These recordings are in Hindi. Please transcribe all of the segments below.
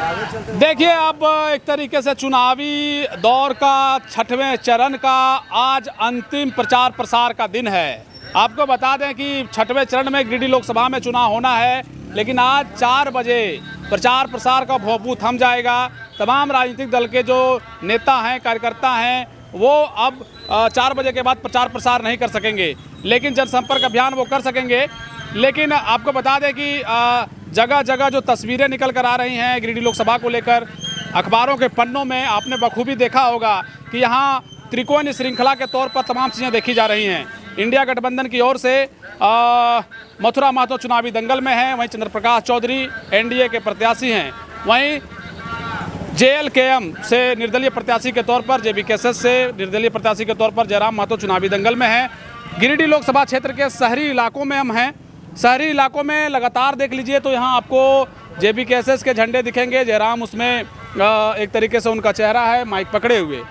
देखिए, अब एक तरीके से चुनावी दौर का 6वें चरण का आज अंतिम प्रचार प्रसार का दिन है। आपको बता दें कि 6वें चरण में गिरिडीह लोकसभा में चुनाव होना है, लेकिन आज 4 बजे प्रचार प्रसार का भोंपू थम जाएगा। तमाम राजनीतिक दल के जो नेता हैं, कार्यकर्ता हैं, वो अब 4 बजे के बाद प्रचार प्रसार नहीं कर सकेंगे, लेकिन जनसंपर्क अभियान वो कर सकेंगे। लेकिन आपको बता दें कि जगह जगह जो तस्वीरें निकल कर आ रही हैं गिरिडीह लोकसभा को लेकर, अखबारों के पन्नों में आपने बखूबी देखा होगा कि यहाँ त्रिकोणीय श्रृंखला के तौर पर तमाम चीज़ें देखी जा रही हैं। इंडिया गठबंधन की ओर से मथुरा महतो चुनावी दंगल में हैं, वहीं चंद्रप्रकाश चौधरी एनडीए के प्रत्याशी हैं, वहीं जेएलकेएम से निर्दलीय प्रत्याशी के तौर पर, जेबीकेएसएस से निर्दलीय प्रत्याशी के तौर पर जयराम महतो चुनावी दंगल में हैं। गिरिडीह लोकसभा क्षेत्र के शहरी इलाकों में हम हैं। शहरी इलाकों में लगातार देख लीजिए तो यहाँ आपको जेबीकेएसएस के झंडे दिखेंगे, जयराम उसमें एक तरीके से उनका चेहरा है माइक पकड़े हुए।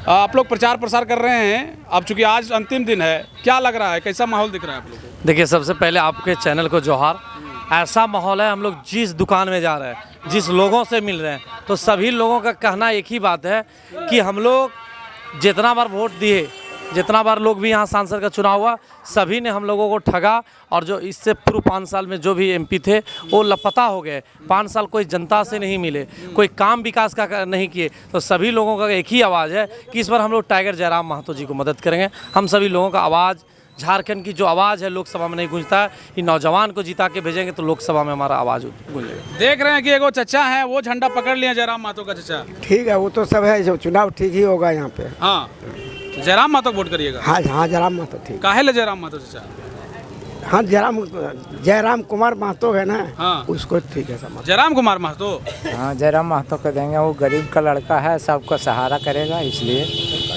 आप लोग प्रचार प्रसार कर रहे हैं, अब चूंकि आज अंतिम दिन है, क्या लग रहा है, कैसा माहौल दिख रहा है आप लोगों को? देखिए, सबसे पहले आपके चैनल को जोहार। ऐसा माहौल है, हम लोग जिस दुकान में जा रहे हैं, जिस लोगों से मिल रहे हैं, तो सभी लोगों का कहना एक ही बात है कि हम लोग जितना बार वोट दिए, जितना बार लोग भी यहाँ सांसद का चुनाव हुआ, सभी ने हम लोगों को ठगा। और जो इससे पूर्व 5 साल में जो भी एमपी थे वो लापता हो गए। 5 साल कोई जनता से नहीं मिले, कोई काम विकास का नहीं किए। तो सभी लोगों का एक ही आवाज़ है कि इस बार हम लोग टाइगर जयराम महतो जी को मदद करेंगे। हम सभी लोगों का आवाज़, झारखंड की जो आवाज़ है लोकसभा में नहीं गूंजता है, कि नौजवान को जिता के भेजेंगे तो लोकसभा में हमारा आवाज़ गूंजेगा। देख रहे हैं कि एगो चचा है, वो झंडा पकड़ लिया जयराम महतो का चचा। ठीक है, वो तो सब है, जो चुनाव ठीक ही होगा यहाँ पे। हाँ, जयराम महतो वोट करिएगा। हाँ हाँ, जयराम महतो ठीक। काहे ले जयराम महतो चचा? हाँ, जयराम कुमार महतो है ना। हाँ, उसको ठीक है समझ। जयराम कुमार महतो। हाँ, जयराम महतो को देंगे। वो गरीब का लड़का है, सबको सहारा करेगा, इसलिए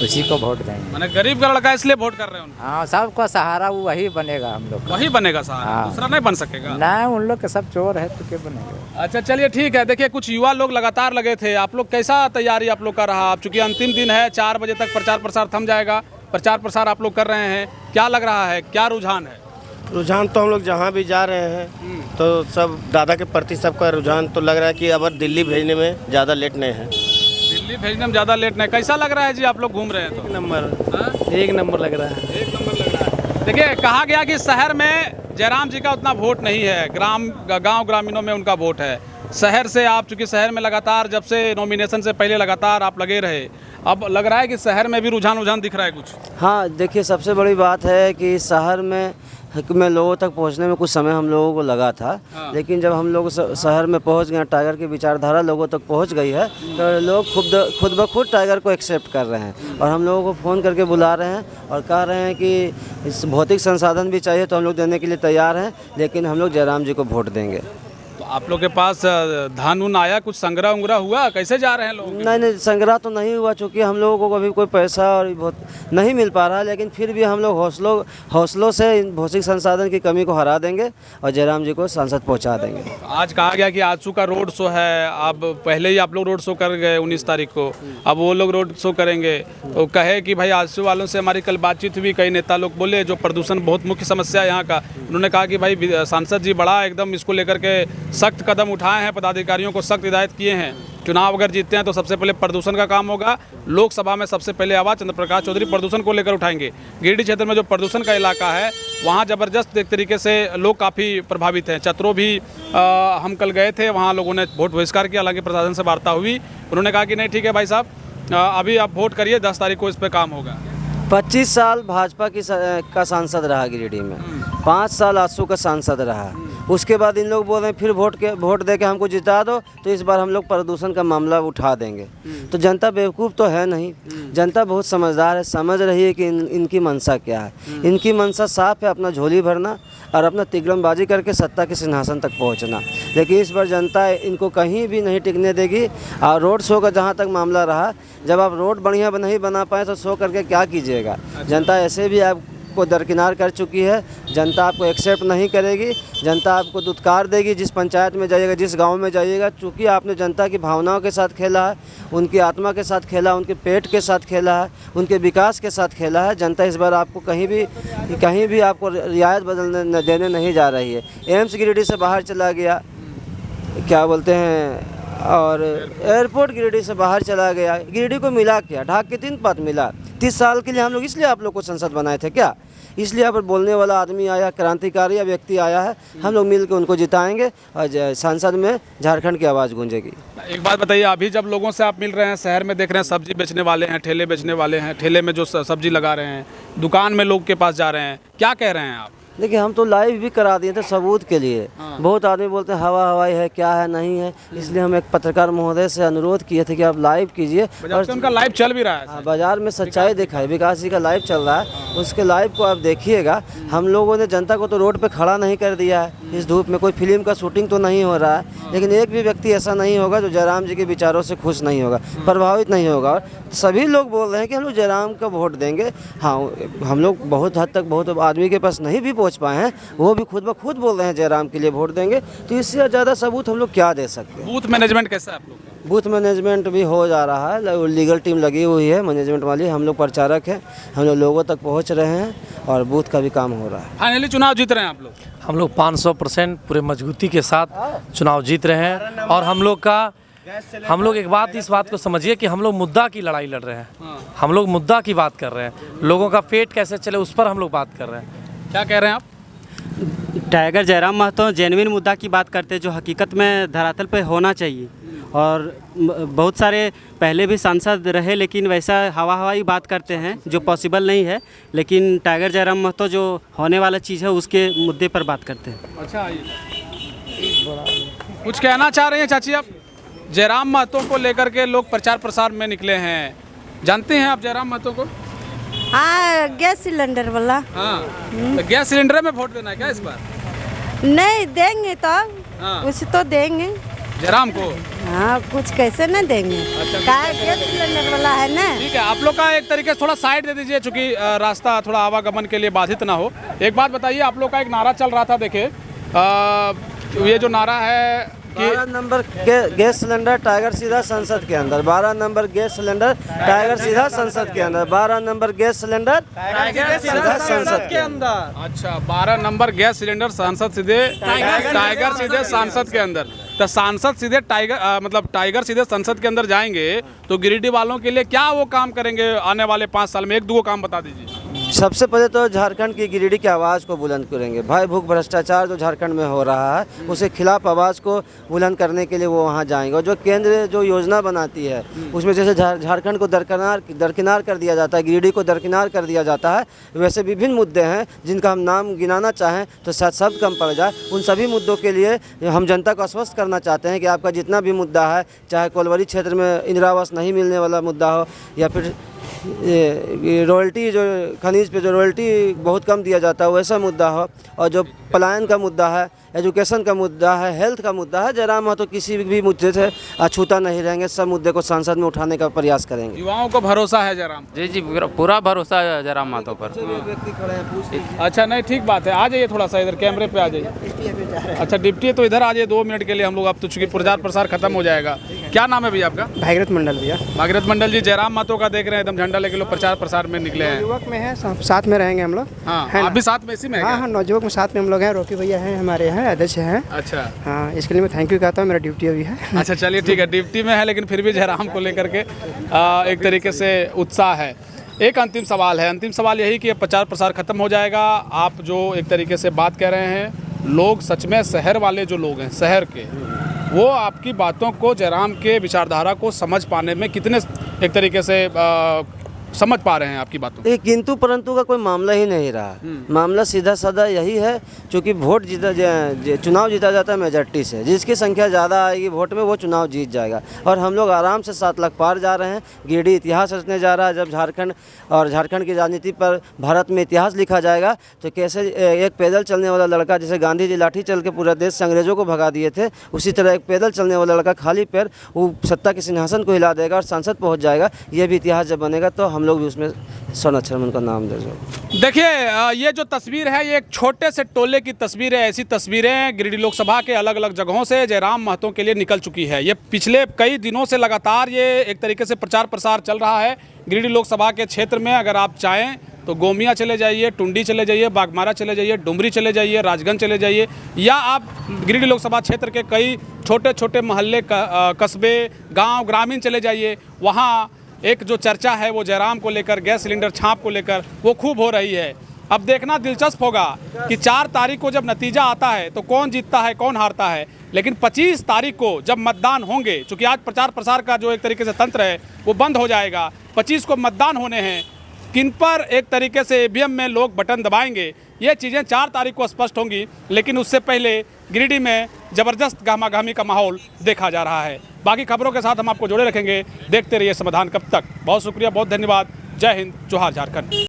उसी को वोट देंगे। मैंने गरीब का लड़का इसलिए वोट कर रहे हैं। हाँ, सबका सहारा वही बनेगा हम लोग का। वही बनेगा सहारा, हाँ। दूसरा नहीं बन सकेगा। नहीं, उन लोग के सब चोर है तो क्या बनेगा। अच्छा, चलिए ठीक है। देखिए, कुछ युवा लोग लगातार लगे थे, आप लोग कैसा तैयारी आप लोग का रहा? अब चूंकि अंतिम दिन है, 4 बजे तक प्रचार प्रसार थम जाएगा, प्रचार प्रसार आप लोग कर रहे हैं, क्या लग रहा है, क्या रुझान है? रुझान तो हम लोग जहाँ भी जा रहे हैं तो सब दादा के प्रति सबका रुझान तो लग रहा है कि अब दिल्ली भेजने में ज़्यादा लेट नहीं है। दिल्ली भेजने में ज़्यादा लेट नहीं, कैसा लग रहा है जी आप लोग घूम रहे हैं तो? एक नंबर लग रहा है। एक नंबर लग रहा है। देखिए, कहा गया कि शहर में जयराम जी का उतना वोट नहीं है, गाँव ग्रामीणों में उनका वोट है। शहर से आप चूँकि शहर में लगातार जब से नॉमिनेशन से पहले लगातार आप लगे रहे, अब लग रहा है कि शहर में भी रुझान दिख रहा है कुछ। हाँ, देखिए, सबसे बड़ी बात है कि शहर में लोगों तक पहुंचने में कुछ समय हम लोगों को लगा था। हाँ। लेकिन जब हम लोग शहर में पहुंच गए, टाइगर की विचारधारा लोगों तक पहुंच गई है, तो लोग खुद ब खुद टाइगर को एक्सेप्ट कर रहे हैं और हम लोगों को फ़ोन करके बुला रहे हैं और कह रहे हैं कि इस भौतिक संसाधन भी चाहिए तो हम लोग देने के लिए तैयार हैं, लेकिन हम लोग जयराम जी को वोट देंगे। तो आप लोग के पास धन उन आया, कुछ संग्रह उंग्रह हुआ, कैसे जा रहे हैं लोग? नहीं, संग्रह तो नहीं हुआ, चूँकि हम लोगों को अभी कोई पैसा और बहुत नहीं मिल पा रहा है, लेकिन फिर भी हम लोग हौसलों से इन भौतिक संसाधन की कमी को हरा देंगे और जयराम जी को सांसद पहुंचा देंगे। आज कहा गया कि आजू का रोड शो है, अब पहले ही आप लोग रोड शो कर गए 19 तारीख को, अब वो लोग रोड शो करेंगे। तो कहे कि भाई आजसू वालों से हमारी कल बातचीत हुई, कई नेता लोग बोले जो प्रदूषण बहुत मुख्य समस्या है यहाँ का, उन्होंने कहा कि भाई सांसद जी बड़ा एकदम इसको लेकर के सख्त कदम उठाए हैं, पदाधिकारियों को सख्त हिदायत किए हैं। चुनाव अगर जीतते हैं तो सबसे पहले प्रदूषण का काम होगा, लोकसभा में सबसे पहले आवाज़ चंद्रप्रकाश चौधरी प्रदूषण को लेकर उठाएंगे। गिरिडीह क्षेत्र में जो प्रदूषण का इलाका है, वहाँ ज़बरदस्त एक तरीके से लोग काफ़ी प्रभावित हैं। चतरों भी हम कल गए थे, वहाँ लोगों ने वोट बहिष्कार किया, हालांकि प्रशासन से वार्ता हुई, उन्होंने कहा कि नहीं ठीक है भाई साहब, अभी आप वोट करिए, 10 तारीख को इस पर काम होगा। 25 साल भाजपा का सांसद रहा गिरिडीह में, 5 साल आजसू का सांसद रहा। उसके बाद इन लोग बोल रहे हैं फिर वोट दे के हमको जिता दो तो इस बार हम लोग प्रदूषण का मामला उठा देंगे। तो जनता बेवकूफ़ तो है नहीं, जनता बहुत समझदार है, समझ रही है कि इनकी मंशा क्या है। इनकी मंशा साफ है, अपना झोली भरना और अपना तिगड़मबाजी करके सत्ता के सिंहासन तक पहुंचना। लेकिन इस बार जनता इनको कहीं भी नहीं टिकने देगी। और रोड शो का जहां तक मामला रहा, जब आप रोड बढ़िया नहीं बना पाए तो शो करके क्या कीजिएगा। जनता ऐसे भी आपको दरकिनार कर चुकी है, जनता आपको एक्सेप्ट नहीं करेगी, जनता आपको दुत्कार देगी। जिस पंचायत में जाइएगा, जिस गांव में जाइएगा, चूँकि आपने जनता की भावनाओं के साथ खेला है, उनकी आत्मा के साथ खेला, उनके पेट के साथ खेला है, उनके विकास के साथ खेला है, जनता इस बार आपको कहीं भी आपको रियायत बदलने देने नहीं जा रही है। एम्स गिरिडीह से बाहर चला गया, क्या बोलते हैं, और एयरपोर्ट गिरिडीह से बाहर चला गया। गिरिडीह को मिला क्या? ढाक के 3 पद मिला। 30 साल के लिए हम लोग इसलिए आप लोग को संसद बनाए थे क्या? इसलिए यहाँ पर बोलने वाला आदमी आया, क्रांतिकारी व्यक्ति आया है। हम लोग मिल के उनको जिताएंगे और संसद में झारखंड की आवाज़ गूंजेगी। एक बात बताइए, अभी जब लोगों से आप मिल रहे हैं, शहर में देख रहे हैं सब्जी बेचने वाले हैं, ठेले बेचने वाले हैं, ठेले में जो सब्जी लगा रहे हैं, दुकान में लोग के पास जा रहे हैं, क्या कह रहे हैं आप? देखिए, हम तो लाइव भी करा दिए थे सबूत के लिए। बहुत आदमी बोलते हैं हवा हवाई है, क्या है, नहीं है। इसलिए हम एक पत्रकार महोदय से अनुरोध किए थे कि आप लाइव कीजिए। और उनका लाइव चल भी रहा है। हाँ, बाजार में सच्चाई दिखाई। विकास जी का लाइव चल रहा है, उसके लाइव को आप देखिएगा। हम लोगों ने जनता को तो रोड पे खड़ा नहीं कर दिया है इस धूप में। कोई फिल्म का शूटिंग तो नहीं हो रहा है, लेकिन एक भी व्यक्ति ऐसा नहीं होगा जो जयराम जी के विचारों से खुश नहीं होगा, प्रभावित नहीं होगा। और सभी लोग बोल रहे हैं कि हम लोग जयराम का वोट देंगे। हाँ, हम लोग बहुत हद तक बहुत आदमी के पास नहीं भी पहुँच पाए हैं, वो भी खुद ब खुद बोल रहे हैं जयराम के लिए वोट देंगे। तो इससे ज़्यादा सबूत हम लोग क्या दे सकते हैं? बूथ मैनेजमेंट कैसा है आप लोग का? बूथ मैनेजमेंट भी हो जा रहा है। लीगल टीम लगी हुई है मैनेजमेंट वाली। हम लोग प्रचारक हैं, हम लोग लोगों तक पहुंच रहे हैं और बूथ का भी काम हो रहा है। फाइनली चुनाव जीत रहे हैं आप लोग? हम लोग 500% पूरे मजबूती के साथ चुनाव जीत रहे हैं। और हम लोग एक बात, इस बात को समझिए कि हम लोग मुद्दा की लड़ाई लड़ रहे हैं। हम लोग मुद्दा की बात कर रहे हैं, लोगों का पेट कैसे चले उस पर हम लोग बात कर रहे हैं। क्या कह रहे हैं आप? टाइगर जयराम महतो जेन्युइन मुद्दा की बात करते हैं जो हकीकत में धरातल पे होना चाहिए। और बहुत सारे पहले भी सांसद रहे लेकिन वैसा हवा हवाई बात करते हैं जो पॉसिबल नहीं है। लेकिन टाइगर जयराम महतो जो होने वाला चीज़ है उसके मुद्दे पर बात करते हैं। अच्छा, कुछ कहना चाह रहे हैं चाची आप? जयराम महतो को लेकर के लोग प्रचार प्रसार में निकले हैं, जानते हैं आप जयराम महतो को? हाँ, गैस सिलेंडर वाला। हाँ, तो गैस सिलेंडर में वोट देना है क्या इस बार? नहीं देंगे तो हाँ। कुछ तो देंगे जयराम को। हाँ, कुछ कैसे न देंगे? क्या गैस सिलेंडर वाला है ना। ठीक है, आप लोग का एक तरीके से थोड़ा साइड दे दीजिए, चूंकि रास्ता थोड़ा आवागमन के लिए बाधित ना हो। एक बात बताइए, आप लोग का एक नारा चल रहा था, देखिए ये जो नारा है कि 12 नंबर गैस सिलेंडर टाइगर सीधा संसद के अंदर। 12 नंबर गैस सिलेंडर टाइगर सीधा संसद के अंदर। 12 नंबर गैस सिलेंडर टाइगर सीधा संसद के अंदर। अच्छा, 12 नंबर गैस सिलेंडर सांसद सीधे टाइगर सीधे सांसद के अंदर। तो सांसद सीधे टाइगर सीधे संसद के अंदर जाएंगे तो गिरिडीह वालों के लिए क्या वो काम करेंगे आने वाले 5 साल में? 1-2 काम बता दीजिए। सबसे पहले तो झारखंड की गिरिडीह की आवाज़ को बुलंद करेंगे। भाई भूख भ्रष्टाचार जो झारखंड में हो रहा है उसके खिलाफ आवाज़ को बुलंद करने के लिए वो वहाँ जाएंगे। और जो केंद्र जो योजना बनाती है उसमें जैसे झारखंड को दरकिनार कर दिया जाता है, गिरिडीह को दरकिनार कर दिया जाता है, वैसे विभिन्न मुद्दे हैं जिनका हम नाम गिनाना चाहें तो शायद शब्द कम पड़ जाए। उन सभी मुद्दों के लिए हम जनता को आश्वस्त करना चाहते हैं कि आपका जितना भी मुद्दा है, चाहे कोलवरी क्षेत्र में इंदिरा आवास नहीं मिलने वाला मुद्दा हो या फिर ये रॉयल्टी जो खनिज पे जो रॉयल्टी बहुत कम दिया जाता है वैसा मुद्दा हो, और जो पलायन का मुद्दा है, एजुकेशन का मुद्दा है, हेल्थ का मुद्दा है, जयराम महतो किसी भी मुद्दे से अछूता नहीं रहेंगे। सब मुद्दे को संसद में उठाने का प्रयास करेंगे। युवाओं को भरोसा है जयराम? जी, पूरा भरोसा है जयराम महतो पर। अच्छा, नहीं, ठीक बात है। आ जाइए थोड़ा सा इधर, कैमरे पे आ जाइए। अच्छा, डिप्टी है तो इधर आ जाइए 2 मिनट के लिए हम लोग। अब तो चूंकि प्रचार प्रसार खत्म हो जाएगा। क्या नाम है भैया आपका? भागीरथ मंडल भैया। भागीरथ मंडल जी, जयराम महतो का देख रहे हैं, एकदम झंडा लेके लोग प्रचार प्रसार में निकले हैं। युवक में है, साथ में रहेंगे हम लोग। हाँ, आप भी साथ में इसी में? हाँ, नौजुवक में साथ में हम लोग हैं। रोकी भैया हैं, हमारे यहाँ अध्यक्ष हैं। अच्छा, हाँ, इसके लिए मैं थैंक यू कहता हूँ। मेरा ड्यूटी अभी है। अच्छा, चलिए ठीक है, ड्यूटी में है लेकिन फिर भी जयराम को लेकर के एक तरीके से उत्साह है। एक अंतिम सवाल है, अंतिम सवाल यही कि प्रचार प्रसार खत्म हो जाएगा। आप जो एक तरीके से बात कह रहे हैं, लोग सच में शहर वाले जो लोग हैं शहर के, वो आपकी बातों को, जयराम के विचारधारा को समझ पाने में कितने एक तरीके से समझ पा रहे हैं आपकी बातों? एक किंतु परंतु का कोई मामला ही नहीं रहा। मामला सीधा साधा यही है, क्योंकि वोट चुनाव जीता जाता है मेजॉरिटी से। जिसकी संख्या ज़्यादा आएगी वोट में वो चुनाव जीत जाएगा। और हम लोग आराम से 7 लाख पार जा रहे हैं। गिरिडीह इतिहास रचने जा रहा है। जब झारखंड की राजनीति पर भारत में इतिहास लिखा जाएगा तो कैसे एक पैदल चलने वाला लड़का, जैसे गांधी जी लाठी चल के पूरा देश से अंग्रेजों को भगा दिए थे, उसी तरह एक पैदल चलने वाला लड़का खाली पैर वो सत्ता के सिंहासन को हिला देगा और संसद पहुँच जाएगा। ये भी इतिहास जब बनेगा तो हम लोग भी उसमें स्वर्ण अक्षर में उनका नाम दे दो। देखिए, ये जो तस्वीर है ये एक छोटे से टोले की तस्वीर है। ऐसी तस्वीरें गिरिडीह लोकसभा के अलग अलग जगहों से जयराम महतो के लिए निकल चुकी है। ये पिछले कई दिनों से लगातार ये एक तरीके से प्रचार प्रसार चल रहा है। गिरिडीह लोकसभा के क्षेत्र में अगर आप चाहें तो गोमिया चले जाइए, टुंडी चले जाइए, बागमारा चले जाइए, डुमरी चले जाइए, राजगंज चले जाइए, या आप गिरिडीह लोकसभा क्षेत्र के कई छोटे छोटे मोहल्ले, कस्बे, गांव, ग्रामीण चले जाइए। वहाँ एक जो चर्चा है वो जयराम को लेकर, गैस सिलेंडर छाप को लेकर, वो खूब हो रही है। अब देखना दिलचस्प होगा कि 4 तारीख को जब नतीजा आता है तो कौन जीतता है, कौन हारता है। लेकिन 25 तारीख को जब मतदान होंगे, चूँकि आज प्रचार प्रसार का जो एक तरीके से तंत्र है वो बंद हो जाएगा, 25 को मतदान होने हैं, किन पर एक तरीके से ईवीएम में लोग बटन दबाएंगे, ये चीज़ें 4 तारीख को स्पष्ट होंगी। लेकिन उससे पहले गिरिडीह में ज़बरदस्त गहमागहमी का माहौल देखा जा रहा है। बाकी खबरों के साथ हम आपको जोड़े रखेंगे। देखते रहिए समाधान कब तक। बहुत शुक्रिया, बहुत धन्यवाद। जय हिंद, जोहार झारखंड।